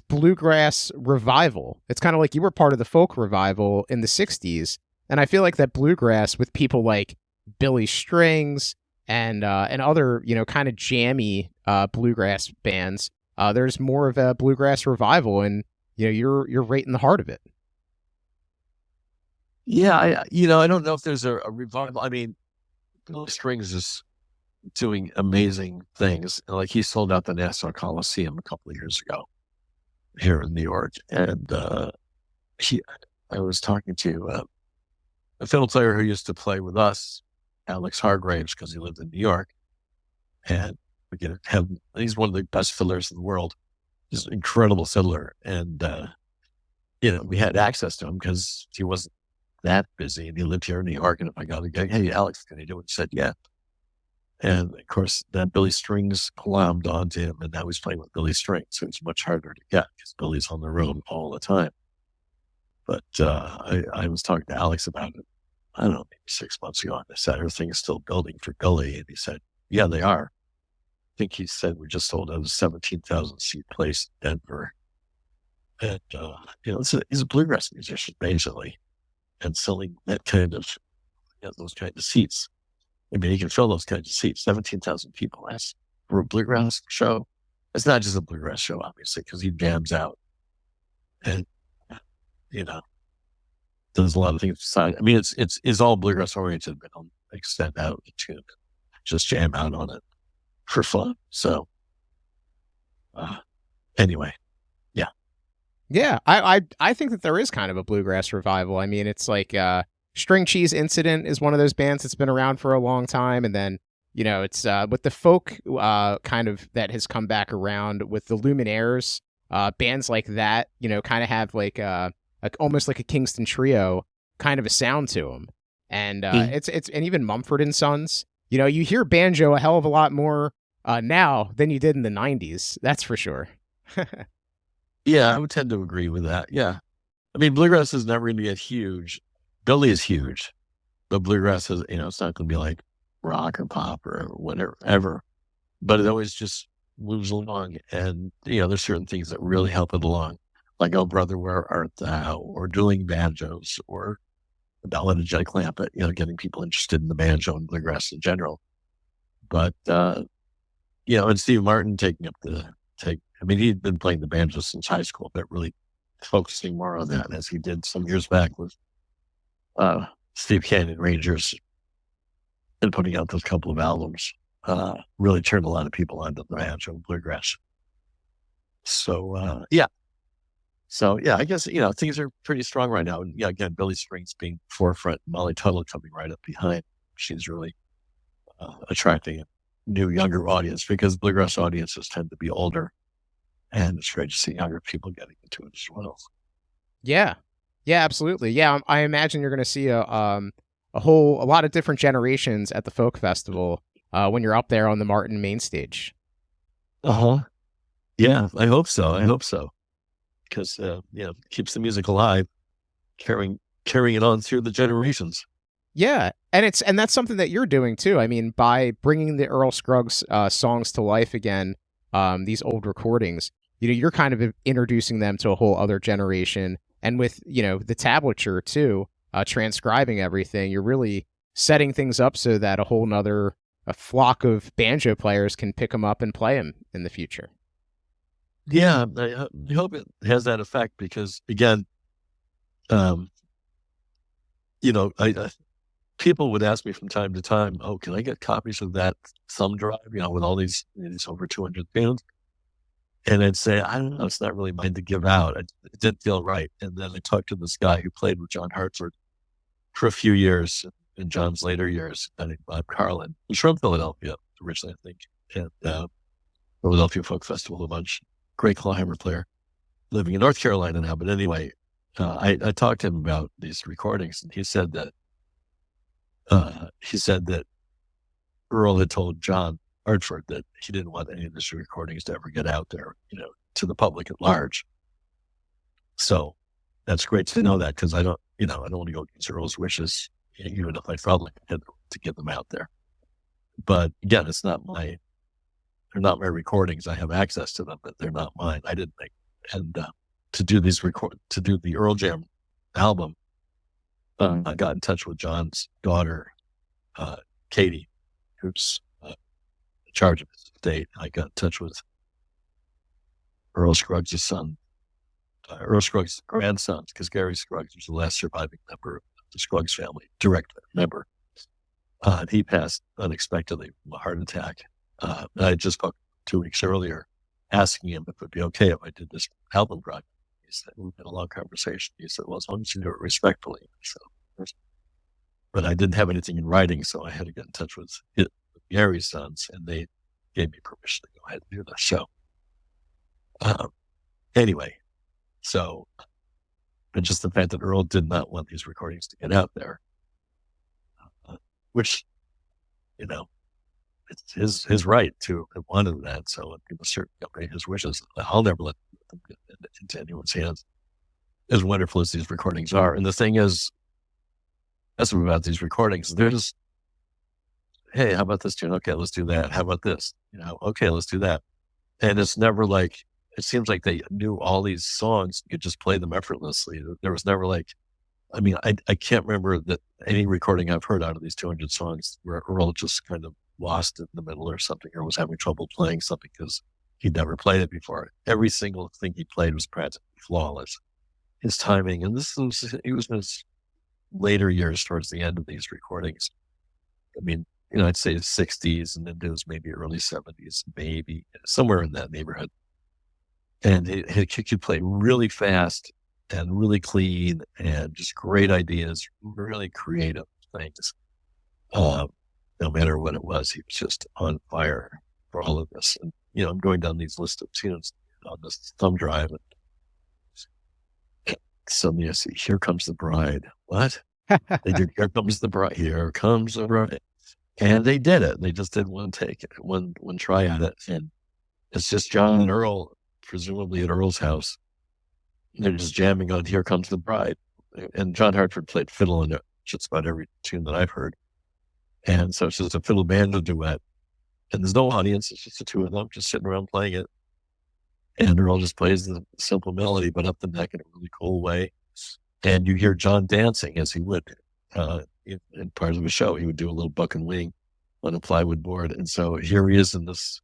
bluegrass revival? It's kind of like you were part of the folk revival in the 60s, and I feel like that bluegrass with people like Billy Strings and other, kind of jammy bluegrass bands, there's more of a bluegrass revival, and you're right in the heart of it. Yeah, I don't know if there's a revival. I mean, Billy Strings is doing amazing things. Like, he sold out the Nassau Coliseum a couple of years ago here in New York, and I was talking to a fiddle player who used to play with us, Alex Hargraves, because he lived in New York, and he's one of the best fiddlers in the world. He's an incredible fiddler, and we had access to him because he wasn't that busy, and he lived here in New York. And if I got a gig, hey, Alex, can you do it? He said, yeah. And of course, then Billy Strings glommed onto him, and now he's playing with Billy Strings, so it's much harder to get because Billy's on the road all the time. But I was talking to Alex about it, I don't know, maybe 6 months ago. And I said, everything's still building for Billy. And he said, yeah, they are. I think he said we just sold out a 17,000 seat place in Denver. And, he's a bluegrass musician, basically, and selling that kind of, those kind of seats. I mean, he can fill those kinds of seats, 17,000 people. That's for a bluegrass show. It's not just a bluegrass show, obviously, because he jams out and, does a lot of things besides. I mean, it's all bluegrass oriented, but I'll extend out the tune, just jam out on it for fun. So, anyway, yeah. Yeah, I think that there is kind of a bluegrass revival. I mean, it's like String Cheese Incident is one of those bands that's been around for a long time, and then it's with the folk kind of that has come back around with the Luminaires, bands like that. Kind of have like almost like a Kingston Trio kind of a sound to them, and it's and even Mumford and Sons. You hear banjo a hell of a lot more now than you did in the '90s. That's for sure. Yeah, I would tend to agree with that. Yeah. I mean, bluegrass is never going to get huge. Billy is huge, but bluegrass is, it's not going to be like rock or pop or whatever, ever. But it always just moves along. And, there's certain things that really help it along, like Oh Brother, Where Art Thou, or Dueling Banjos, or The Ballad of Jed Clampett, getting people interested in the banjo and bluegrass in general. But, and Steve Martin taking up he'd been playing the banjo since high school, but really focusing more on that, as he did some years back with Steve Canyon Rangers, and putting out those couple of albums, really turned a lot of people onto the banjo and bluegrass. So, yeah. So, yeah, I guess, things are pretty strong right now. And, again, Billy Strings being forefront, Molly Tuttle coming right up behind. She's really attracting a new, younger audience, because bluegrass audiences tend to be older. And it's great to see younger people getting into it as well. Yeah. Yeah, absolutely. Yeah, I imagine you're going to see a lot of different generations at the folk festival when you're up there on the Martin main stage. Yeah, I hope so. Because keeps the music alive, carrying it on through the generations. Yeah, and that's something that you're doing too. I mean, by bringing the Earl Scruggs songs to life again, these old recordings, you're kind of introducing them to a whole other generation. And with, the tablature too, transcribing everything, you're really setting things up so that a whole nother flock of banjo players can pick them up and play them in the future. Yeah, I hope it has that effect, because, again, people would ask me from time to time, "Oh, can I get copies of that thumb drive, with all these over 200 tunes?" And I'd say, I don't know, it's not really mine to give out. It didn't feel right. And then I talked to this guy who played with John Hartford for a few years in John's later years, Bob Carlin. He's from Philadelphia originally, I think, and Philadelphia Folk Festival a bunch. Great clawhammer player, living in North Carolina now. But anyway, I talked to him about these recordings, and he said that Earl had told John Hartford that he didn't want any of his recordings to ever get out there, to the public at large. So that's great to know that, because I don't want to go against Earl's wishes, even if I felt like I had to get them out there. But again, they're not my recordings. I have access to them, but they're not mine. I didn't make. And to do the Earl Jam album, I got in touch with John's daughter, Katie, who's in charge of his estate. I got in touch with Earl Scruggs' son, Earl Scruggs' grandson, because Gary Scruggs was the last surviving member of the Scruggs family, direct member. He passed unexpectedly from a heart attack. I just spoke 2 weeks earlier, asking him if it would be okay if I did this album project. He said, we had a long conversation. He said, well, as long as you do it respectfully. So, but I didn't have anything in writing, so I had to get in touch with Gary's sons, and they gave me permission to go ahead and do the show. Anyway, so, but just the fact that Earl did not want these recordings to get out there, which, it's his right to have wanted that. So people certainly obey his wishes. I'll never let them get into anyone's hands, as wonderful as these recordings are. And the thing is, impressive about these recordings. They're just, hey, how about this tune? Okay, let's do that. How about this? Okay, let's do that. And it's never like, it seems like they knew all these songs. You could just play them effortlessly. There was never like, I can't remember that any recording I've heard out of these 200 songs where Earl just kind of lost in the middle or something, or was having trouble playing something because he'd never played it before. Every single thing he played was practically flawless. His timing, and he was in his later years towards the end of these recordings. I'd say his 60s and into his maybe early 70s, maybe somewhere in that neighborhood. And he could play really fast and really clean and just great ideas, really creative things. No matter what it was, he was just on fire for all of this. And, I'm going down these list of tunes on this thumb drive, and suddenly I see, Here Comes the Bride. What? They did Here Comes the Bride. Here Comes the Bride. And they did it. They just did one take, one try at it. And it's just John and Earl, presumably at Earl's house. They're just jamming on Here Comes the Bride. And John Hartford played fiddle in it, just about every tune that I've heard. And so it's just a fiddle banjo duet. And there's no audience. It's just the two of them just sitting around playing it. And Earl just plays the simple melody, but up the neck in a really cool way. And you hear John dancing as he would in part of the show. He would do a little buck and wing on a plywood board. And so here he is in this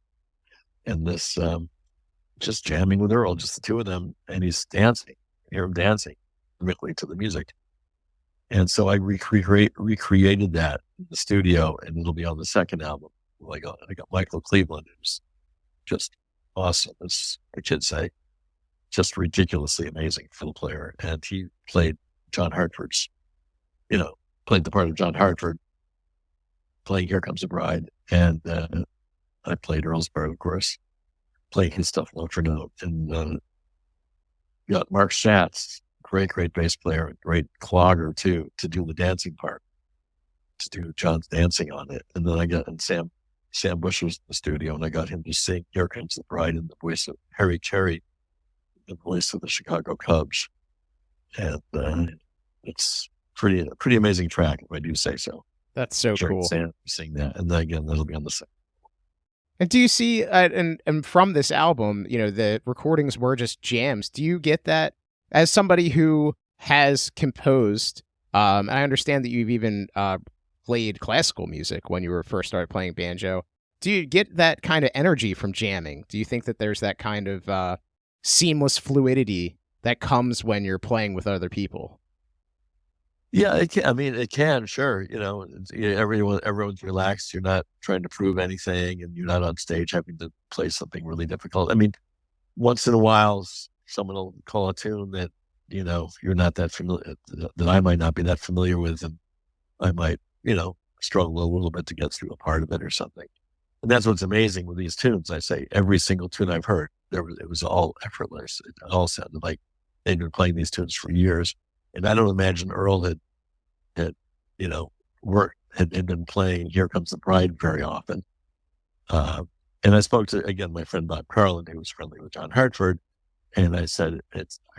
just jamming with Earl, just the two of them, and he's dancing. You hear him dancing rhythmically to the music. And so I recreated that in the studio, and it'll be on the second album. I got Michael Cleveland, who's just awesome, as the kids say, just ridiculously amazing fiddle player. And he played John Hartford's, played the part of John Hartford, playing Here Comes the Bride. And I played Earl's part, of course, playing his stuff note for note. And got Mark Schatz, great bass player, great clogger too, to do the dancing part, to do John's dancing on it. And then I got, and Sam Bush was in the studio, and I got him to sing Here Comes the Bride in the voice of Harry Carey, the voice of the Chicago Cubs. And it's pretty amazing track, if I do say so. That's so cool. Sam sing that. And then again, that'll be on the second. And do you see, and from this album, the recordings were just jams. Do you get that as somebody who has composed? And I understand that you've even played classical music when you were first started playing banjo. Do you get that kind of energy from jamming? Do you think that there's that kind of seamless fluidity that comes when you're playing with other people? Yeah, it can. It can, sure. Everyone's relaxed. You're not trying to prove anything, and you're not on stage having to play something really difficult. Once in a while, someone will call a tune that, you're not that familiar, that I might not be that familiar with, and I might, struggle a little bit to get through a part of it or something. And that's what's amazing with these tunes. I say every single tune I've heard, it was all effortless. It all sounded like they'd been playing these tunes for years. And I don't imagine Earl had been playing Here Comes the Bride very often. And I spoke to, again, my friend Bob Carlin, who was friendly with John Hartford. And I said,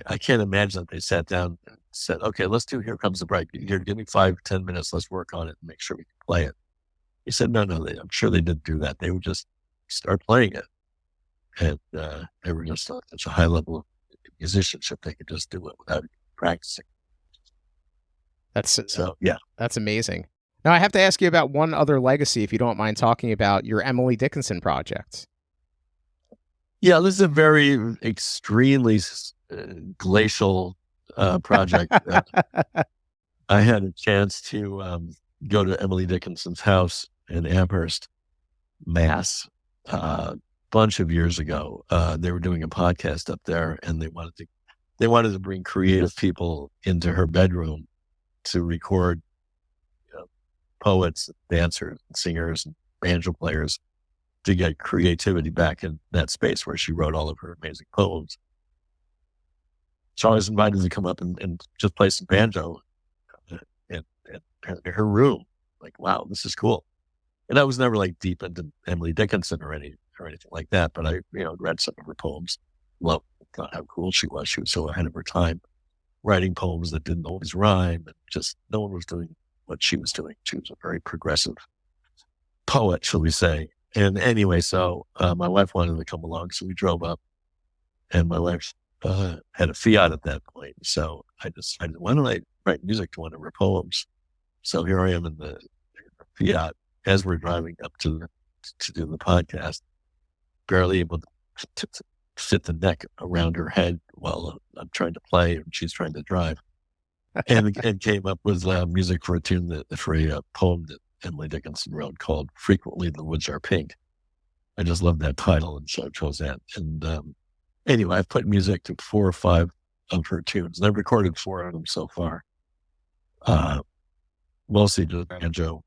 I can't imagine that they sat down and said, okay, let's do Here Comes the Bride. Here, give me 5-10 minutes. Let's work on it and make sure we can play it. He said, no, I'm sure they didn't do that. They would just start playing it. And they were just at such a high level of musicianship, they could just do it without practicing. That's amazing. Now I have to ask you about one other legacy, if you don't mind talking about your Emily Dickinson project. Yeah, this is a very extremely glacial project. I had a chance to go to Emily Dickinson's house in Amherst, Mass, a bunch of years ago. They were doing a podcast up there, and they wanted to bring creative people into her bedroom to record poets, dancers, and singers, and banjo players, to get creativity back in that space where she wrote all of her amazing poems. So I was invited to come up and just play some banjo in her room. Like, wow, this is cool. And I was never like deep into Emily Dickinson or anything like that, but I read some of her poems. Loved how cool she was. She was so ahead of her time, writing poems that didn't always rhyme, and just no one was doing what she was doing. She was a very progressive poet, shall we say. And anyway, so my wife wanted to come along, so we drove up, and my wife had a Fiat at that point. So I decided, why don't I write music to one of her poems? So here I am in the Fiat as we're driving up to do the podcast, barely able to fit the neck around her head while I'm trying to play and she's trying to drive, and came up with music for a tune for a poem that Emily Dickinson wrote called "Frequently the Woods Are Pink." I just love that title, and so I chose that. And anyway, I've put music to 4 or 5 of her tunes, and I've recorded 4 of them so far. Mostly just banjo,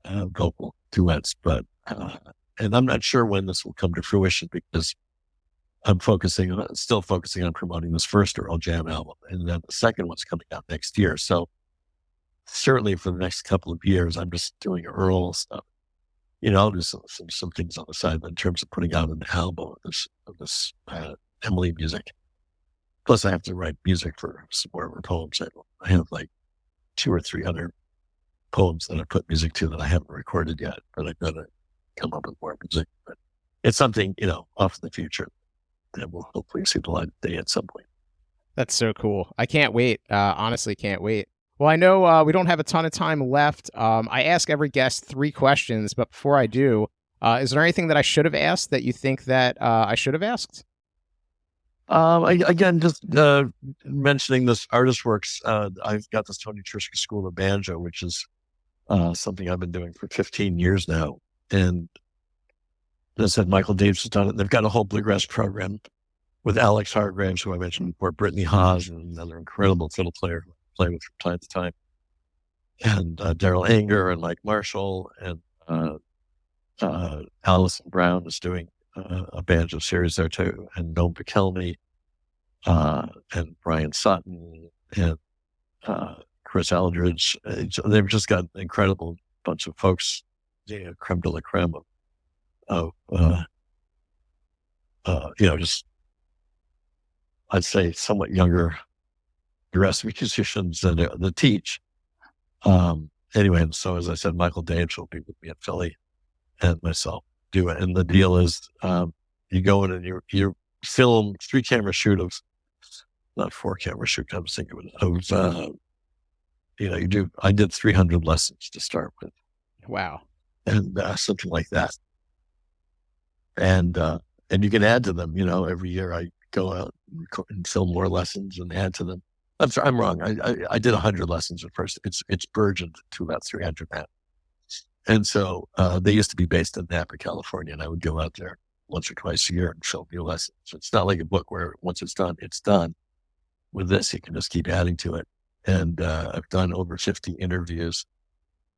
vocal duets, but and I'm not sure when this will come to fruition because I'm still focusing on promoting this first Earl Jam album, and then the second one's coming out next year. So certainly for the next couple of years, I'm just doing Earl stuff. I'll do some things on the side, but in terms of putting out an album of this Emily music. Plus, I have to write music for some more of her poems. I have like 2 or 3 other poems that I put music to that I haven't recorded yet, but I've got to come up with more music. But it's something, off in the future that will hopefully see the light of day at some point. That's so cool. I can't wait. Honestly, can't wait. Well, I know we don't have a ton of time left. I ask every guest 3 questions, but before I do, is there anything that I should have asked that you think that I should have asked? Again, just mentioning this Artist Works. I've got this Tony Trischka School of Banjo, which is something I've been doing for 15 years now. And as I said, Michael Davis has done it. They've got a whole bluegrass program with Alex Hargraves, who I mentioned before, Brittany Haas, and another incredible fiddle player who I play with from time to time, and Daryl Anger and Mike Marshall, and Allison Brown is doing a banjo series there too, and Noam Pikelny, and Brian Sutton, and Chris Aldridge. They've just got an incredible bunch of folks, creme de la creme of just, I'd say, somewhat younger dress musicians that teach. Anyway, and so as I said, Michael Davis will be with me in Philly, and myself do it. And the deal is, you go in and you film 3-camera shoot of, not 4-camera shoot, I was thinking of, I did 300 lessons to start with. Wow. And something like that. And you can add to them, every year I go out and film more lessons and add to them. I'm sorry, I'm wrong. I did 100 lessons at first. It's burgeoned to about 300 now. And so they used to be based in Napa, California, and I would go out there once or twice a year and film new lessons. So it's not like a book where once it's done, it's done. With this, you can just keep adding to it. And I've done over 50 interviews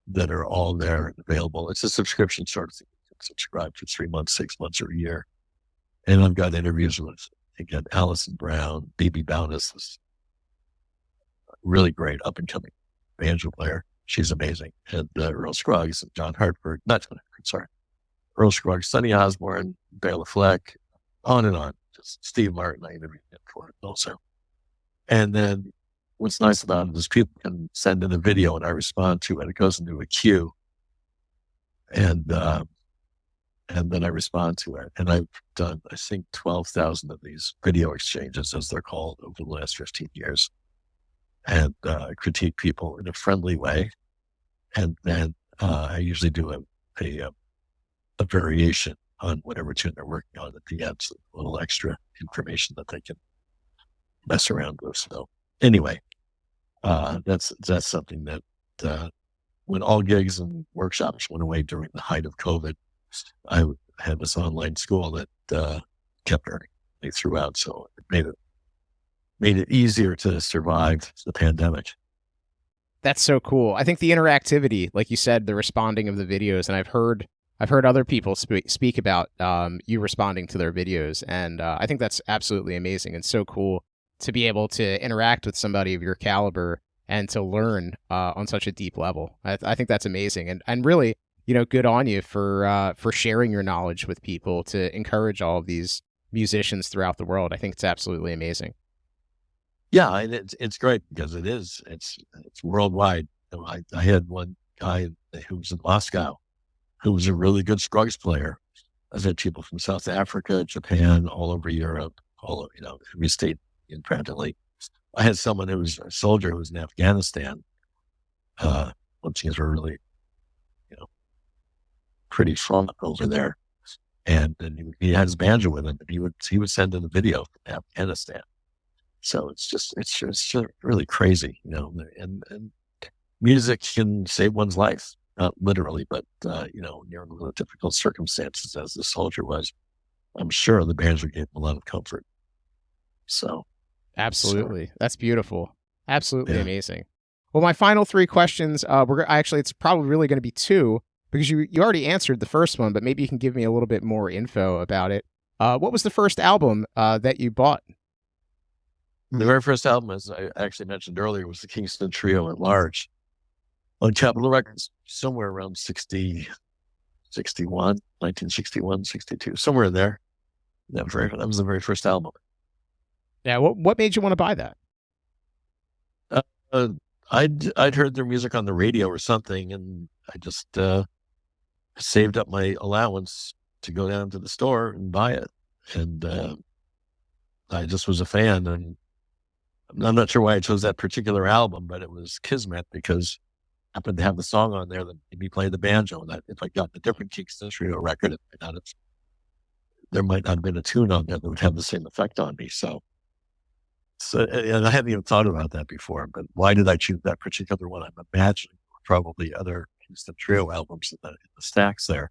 that are all there and available. It's a subscription sort of thing. You can subscribe for 3 months, 6 months, or a year. And I've got interviews with, again, Allison Brown, B.B. Bowness, this really great up-and-coming banjo player. She's amazing. And Earl Scruggs and John Hartford, Earl Scruggs, Sonny Osborne, Béla Fleck, on and on. Just Steve Martin, I interviewed him for it also. And then what's nice about it is people can send in a video and I respond to it. It goes into a queue. And then I respond to it. And I've done, I think, 12,000 of these video exchanges, as they're called, over the last 15 years. And critique people in a friendly way. And then I usually do a variation on whatever tune they're working on at the end, so a little extra information that they can mess around with. So anyway, that's something that when all gigs and workshops went away during the height of COVID, I had this online school that kept earning me throughout. So it made it easier to survive the pandemic. That's so cool. I think the interactivity, like you said, the responding of the videos, and I've heard other people speak about you responding to their videos, and I think that's absolutely amazing and so cool to be able to interact with somebody of your caliber and to learn on such a deep level. I think that's amazing, and really, good on you for sharing your knowledge with people to encourage all of these musicians throughout the world. I think it's absolutely amazing. Yeah, and it's great because it's worldwide. You know, I had one guy who was in Moscow who was a really good Scruggs player. I've had people from South Africa, Japan, all over Europe, all over, every state in practically. I had someone who was a soldier who was in Afghanistan. Once things were really, pretty strong over there. And he had his banjo with him, and he would send in a video from Afghanistan. So it's just really crazy, and music can save one's life, not literally, but, when you're in really difficult circumstances as the soldier was, I'm sure the banjo gave him a lot of comfort. So. Absolutely. That's beautiful. Absolutely amazing. Well, my final three questions, it's probably really going to be two, because you already answered the first one, but maybe you can give me a little bit more info about it. What was the first album that you bought? The very first album, as I actually mentioned earlier, was the Kingston Trio at Large on Capitol Records, somewhere around 1961, 62, somewhere in there. That was the very first album. Yeah, what made you want to buy that? I'd heard their music on the radio or something, and I just saved up my allowance to go down to the store and buy it. And I just was a fan, and I'm not sure why I chose that particular album, but it was kismet because I happened to have the song on there that made me play the banjo. And if I got a different Kingston Trio record, there might not have been a tune on there that would have the same effect on me. So, and I hadn't even thought about that before, but why did I choose that particular one? I'm imagining probably other Kingston Trio albums in the stacks there.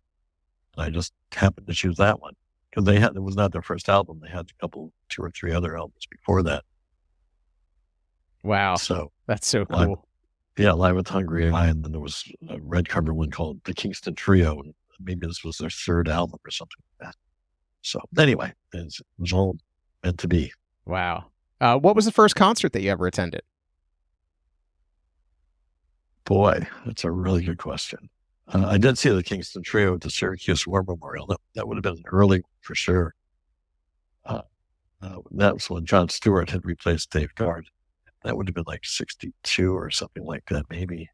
And I just happened to choose that one because it was not their first album. They had two or three other albums before that. Wow. So that's so cool. Live with Hungry Eye, and then there was a red cover one called the Kingston Trio, and maybe this was their third album or something like that. So anyway, it was all meant to be. Wow. What was the first concert that you ever attended? Boy, that's a really good question. I did see the Kingston Trio at the Syracuse War Memorial. That would have been early for sure. That was when John Stewart had replaced Dave Guard. That would have been like 62 or something like that, maybe.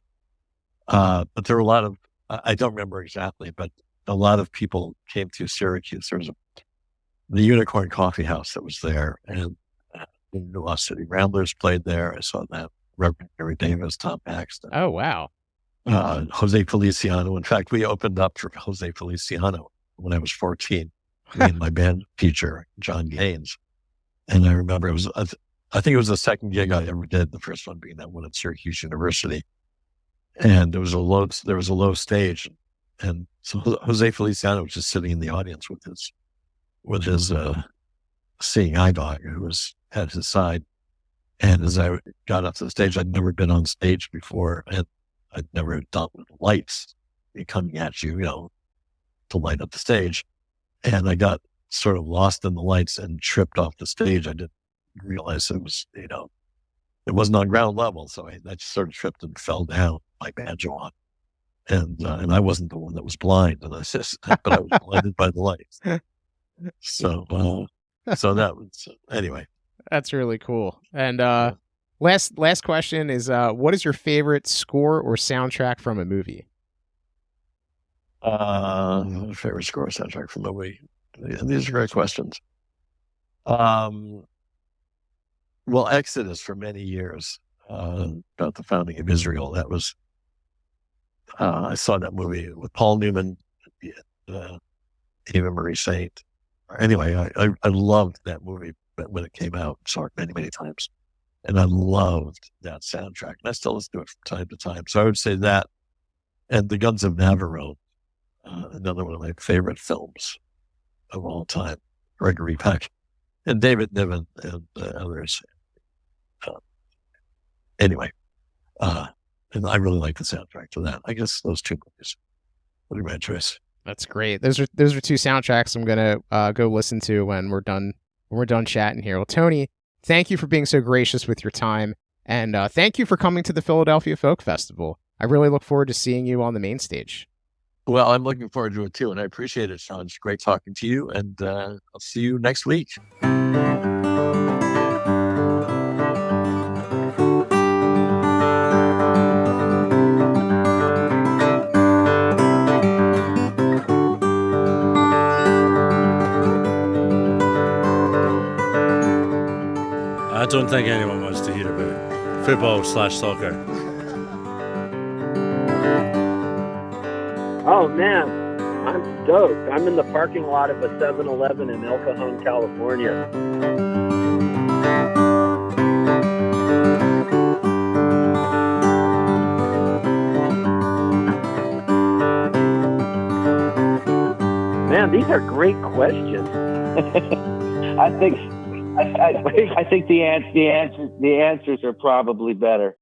But there were a lot of, I don't remember exactly, but a lot of people came to Syracuse. There was the Unicorn Coffee House that was there, and the New Lost City Ramblers played there. I saw that. Reverend Gary Davis, Tom Paxton. Oh, wow. Jose Feliciano. In fact, we opened up for Jose Feliciano when I was 14. Me and my band teacher, John Gaines. And I remember I think it was the second gig I ever did, the first one being that one at Syracuse University. And there was a low stage. And so Jose Feliciano was just sitting in the audience with his seeing eye dog who was at his side. And as I got up to the stage, I'd never been on stage before, and I'd never done lights coming at you, to light up the stage. And I got sort of lost in the lights and tripped off the stage. I didn't realize it was, it wasn't on ground level. So I just sort of tripped and fell down, my banjo on. And I wasn't the one that was blind, but I was blinded by the lights. So that was, anyway. That's really cool. And last question is, what is your favorite score or soundtrack from a movie? Favorite score or soundtrack from a movie? These are great questions. Well, Exodus for many years, about the founding of Israel. That was, I saw that movie with Paul Newman, Eva Marie Saint. Anyway, I loved that movie when it came out. Saw it many, many times. And I loved that soundtrack. And I still listen to it from time to time. So I would say that. And The Guns of Navarone, another one of my favorite films of all time. Gregory Peck and David Niven and others. Anyway, and I really like the soundtrack to that. I guess those two movies would be my choice. That's great. Those are two soundtracks I'm gonna go listen to when we're done chatting here. Well, Tony, thank you for being so gracious with your time, and thank you for coming to the Philadelphia Folk Festival. I really look forward to seeing you on the main stage. Well, I'm looking forward to it too, and I appreciate it, Sean. It's great talking to you, and I'll see you next week. don't think anyone wants to hear about football/soccer. Oh man, I'm stoked. I'm in the parking lot of a 7-Eleven in El Cajon, California. Man, these are great questions. I think the answers are probably better.